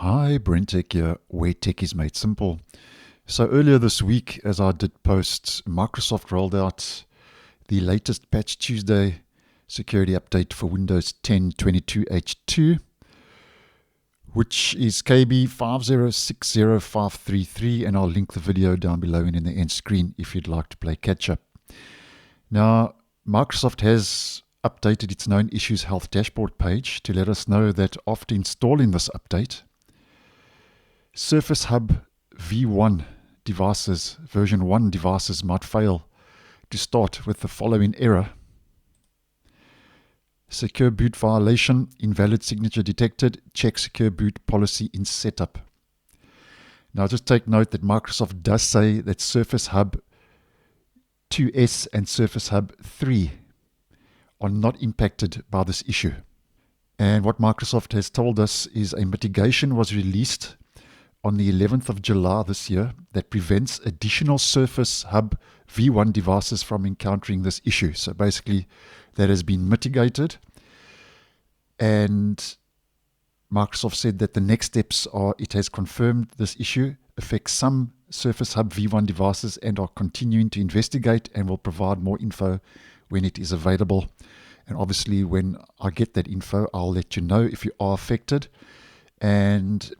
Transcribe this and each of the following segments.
Hi, BrenTech here, where tech is made simple. So earlier this week, as I did post, Microsoft rolled out the latest Patch Tuesday security update for Windows 10 22H2, which is KB5060533, and I'll link the video down below and in the end screen if you'd like to play catch up. Now, Microsoft has updated its known issues health dashboard page to let us know that after installing this update, Surface Hub V1 devices, version 1 devices might fail to start with the following error. Secure boot violation, invalid signature detected, check secure boot policy in setup. Now just take note that Microsoft does say that Surface Hub 2S and Surface Hub 3 are not impacted by this issue. And what Microsoft has told us is a mitigation was released on the 11th of July this year that prevents additional Surface Hub V1 devices from encountering this issue. So basically that has been mitigated, and Microsoft said that the next steps are it has confirmed this issue affects some Surface Hub V1 devices and are continuing to investigate and will provide more info when it is available. And obviously when I get that info, I'll let you know if you are affected. And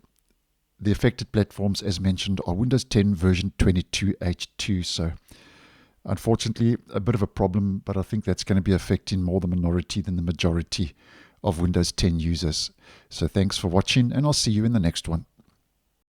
the affected platforms, as mentioned, are Windows 10 version 22H2. So unfortunately, a bit of a problem, but I think that's going to be affecting more the minority than the majority of Windows 10 users. So thanks for watching, and I'll see you in the next one.